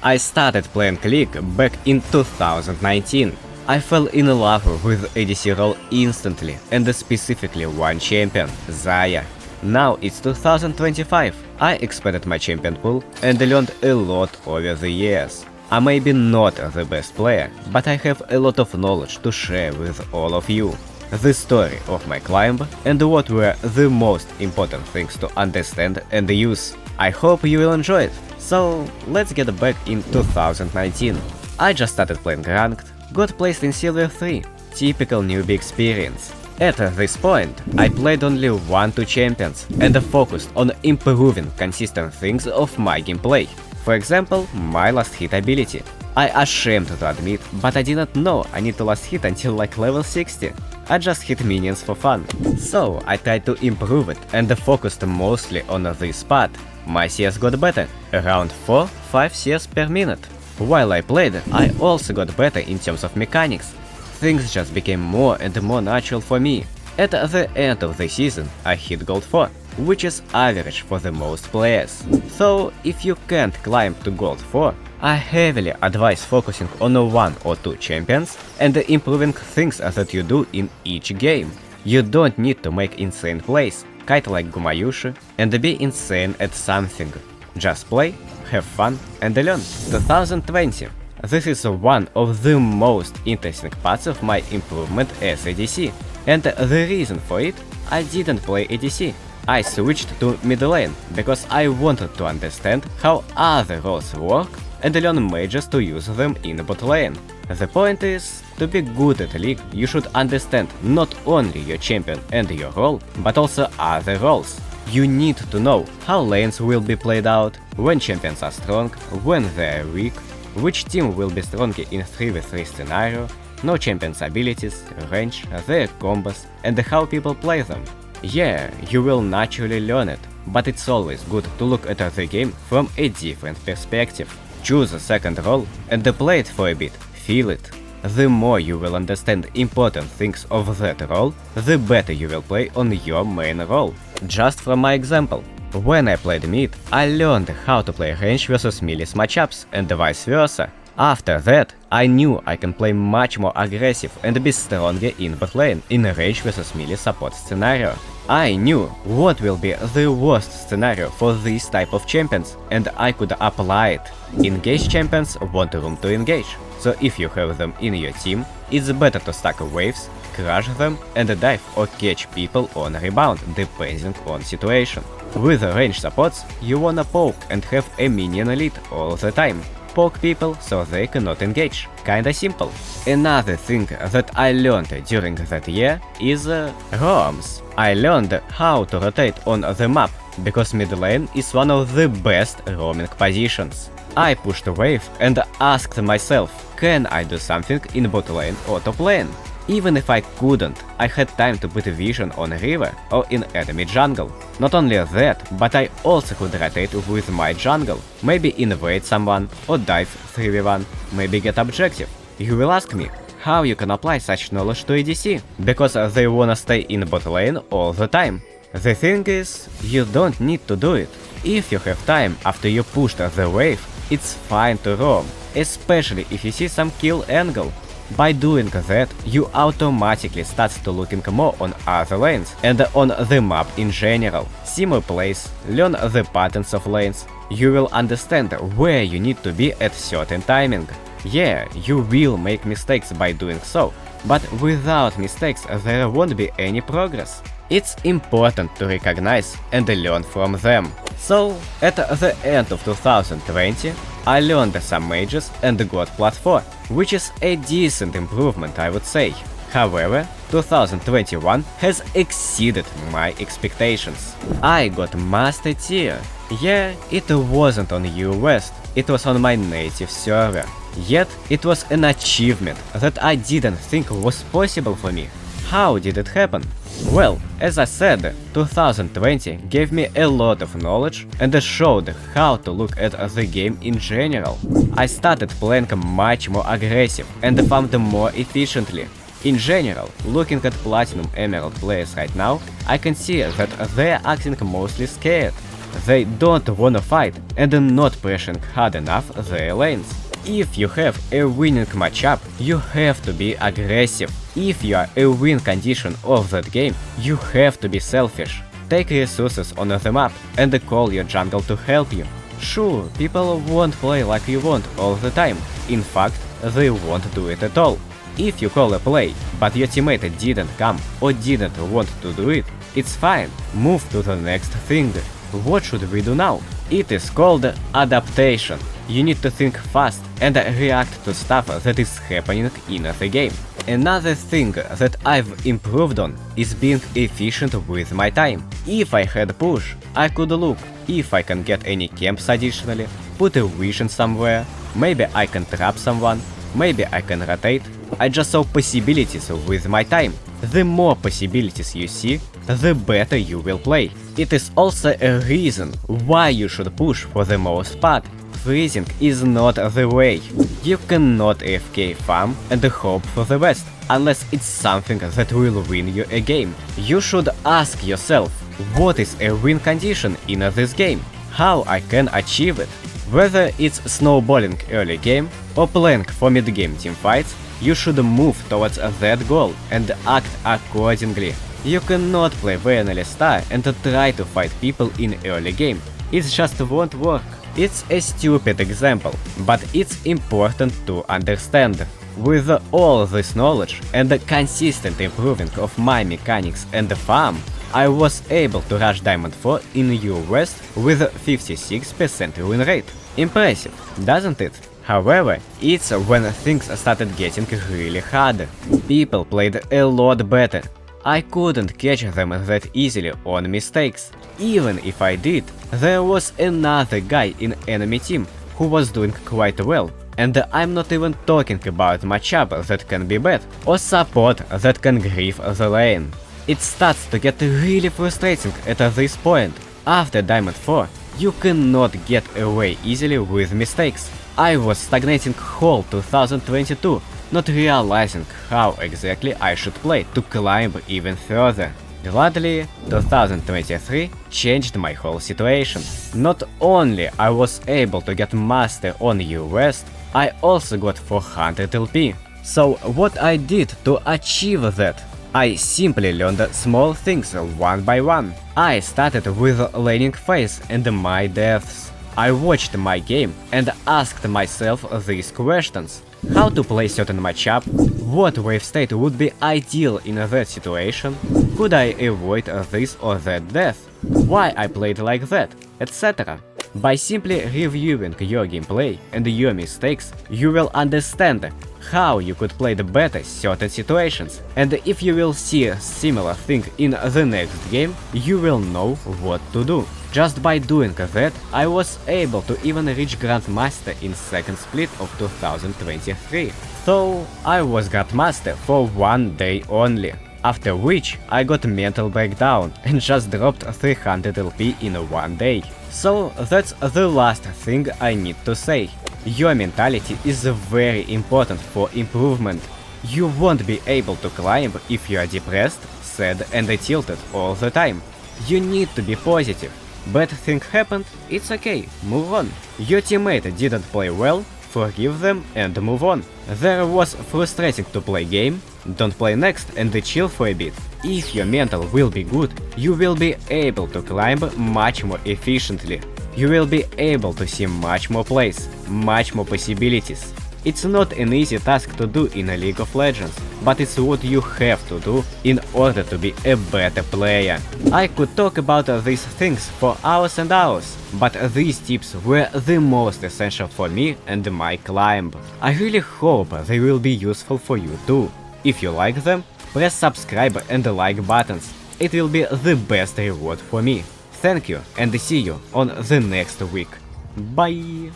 I started playing League back in 2019. I fell in love with ADC role instantly, and specifically one champion, Xayah. Now it's 2025. I expanded my champion pool and learned a lot over the years. I may be not the best player, but I have a lot of knowledge to share with all of you. The story of my climb and what were the most important things to understand and use. I hope you will enjoy it. So let's get back in 2019. I just started playing ranked, got placed in Silver 3, typical newbie experience. At this point, I played only 1-2 champions and focused on improving consistent things of my gameplay. For example, my last hit ability. I ashamed to admit, but I didn't know I need to last hit until like level 60. I just hit minions for fun. So I tried to improve it and focused mostly on this part. My CS got better, around 4-5 CS per minute. While I played, I also got better in terms of mechanics. Things just became more and more natural for me. At the end of the season, I hit Gold 4, which is average for the most players. So if you can't climb to Gold 4, I heavily advise focusing on 1 or 2 champions and improving things that you do in each game. You don't need to make insane plays, kite like Gumayushi, and be insane at something. Just play, have fun, and learn. 2020. This is one of the most interesting parts of my improvement as ADC. And the reason for it, I didn't play ADC. I switched to mid lane because I wanted to understand how other roles work and learn mages to use them in bot lane. The point is, to be good at League, you should understand not only your champion and your role, but also other roles. You need to know how lanes will be played out, when champions are strong, when they are weak, which team will be stronger in 3v3 scenario, know champions' abilities, range, their combos, and how people play them. Yeah, you will naturally learn it, but it's always good to look at the game from a different perspective. Choose a second role and play it for a bit, feel it. The more you will understand important things of that role, the better you will play on your main role. Just from my example. When I played mid, I learned how to play range versus melee matchups and vice versa. After that, I knew I can play much more aggressive and be stronger in bot lane in range versus melee support scenario. I knew what will be the worst scenario for this type of champions, and I could apply it. Engage champions want room to engage, so if you have them in your team, it's better to stack waves, crush them, and dive or catch people on rebound, depending on situation. With range supports, you wanna poke and have a minion lead all the time. Poke people so they cannot engage. Kinda simple. Another thing that I learned during that year is roams. I learned how to rotate on the map, because mid lane is one of the best roaming positions. I pushed wave and asked myself, can I do something in bot lane or top lane? Even if I couldn't, I had time to put vision on river or in enemy jungle. Not only that, but I also could rotate with my jungle, maybe invade someone or dive 3v1, maybe get objective. You will ask me, how you can apply such knowledge to ADC? Because they wanna stay in bot lane all the time. The thing is, you don't need to do it. If you have time after you pushed the wave, it's fine to roam, especially if you see some kill angle. By doing that, you automatically start to looking more on other lanes and on the map in general. See more plays, learn the patterns of lanes. You will understand where you need to be at certain timing. Yeah, you will make mistakes by doing so, but without mistakes there won't be any progress. It's important to recognize and learn from them. So, at the end of 2020, I learned some mages and got plat 4, which is a decent improvement, I would say. However, 2021 has exceeded my expectations. I got Master Tier. Yeah, it wasn't on EU West, it was on my native server. Yet, it was an achievement that I didn't think was possible for me. How did it happen? Well, as I said, 2020 gave me a lot of knowledge and showed how to look at the game in general. I started playing much more aggressive and farmed more efficiently. In general, looking at Platinum Emerald players right now, I can see that they are acting mostly scared. They don't wanna fight and not pressuring hard enough their lanes. If you have a winning matchup, you have to be aggressive. If you are a win condition of that game, you have to be selfish. Take resources on the map and call your jungle to help you. Sure, people won't play like you want all the time. In fact, they won't do it at all. If you call a play, but your teammate didn't come or didn't want to do it, it's fine. Move to the next thing. What should we do now? It is called adaptation. You need to think fast and react to stuff that is happening in the game. Another thing that I've improved on is being efficient with my time. If I had push, I could look if I can get any camps additionally, put a vision somewhere, maybe I can trap someone, maybe I can rotate. I just saw possibilities with my time. The more possibilities you see, the better you will play. It is also a reason why you should push for the most part. Freezing is not the way. You cannot AFK farm and hope for the best, unless it's something that will win you a game. You should ask yourself, what is a win condition in this game? How I can achieve it? Whether it's snowballing early game or playing for mid-game teamfights, you should move towards that goal and act accordingly. You cannot play Vanilla Star and try to fight people in early game. It just won't work. It's a stupid example, but it's important to understand. With all this knowledge and the consistent improving of my mechanics and the farm, I was able to rush Diamond 4 in U West with 56% win rate. Impressive, doesn't it? However, it's when things started getting really hard. People played a lot better. I couldn't catch them that easily on mistakes. Even if I did, there was another guy in enemy team who was doing quite well. And I'm not even talking about matchup that can be bad, or support that can grief the lane. It starts to get really frustrating at this point. After Diamond 4, you cannot get away easily with mistakes. I was stagnating whole 2022, not realizing how exactly I should play to climb even further. Gladly, 2023 changed my whole situation. Not only I was able to get master on U West, I also got 400 LP. So what I did to achieve that? I simply learned small things one by one. I started with laning phase and my deaths. I watched my game and asked myself these questions. How to play certain matchup? What wave state would be ideal in that situation? Could I avoid this or that death? Why I played like that? Etc. By simply reviewing your gameplay and your mistakes, you will understand how you could play better certain situations, and if you will see a similar thing in the next game, you will know what to do. Just by doing that, I was able to even reach Grandmaster in second split of 2023. So I was Grandmaster for 1 day only. After which I got mental breakdown and just dropped 300 LP in 1 day. So that's the last thing I need to say. Your mentality is very important for improvement. You won't be able to climb if you are depressed, sad and tilted all the time. You need to be positive. Bad thing happened, it's okay, move on. Your teammate didn't play well, forgive them and move on. There was frustrating to play game, don't play next and chill for a bit. If your mental will be good, you will be able to climb much more efficiently. You will be able to see much more plays, much more possibilities. It's not an easy task to do in a League of Legends, but it's what you have to do in order to be a better player. I could talk about these things for hours and hours, but these tips were the most essential for me and my climb. I really hope they will be useful for you too. If you like them, press subscribe and like buttons. It will be the best reward for me. Thank you and see you on the next week. Bye!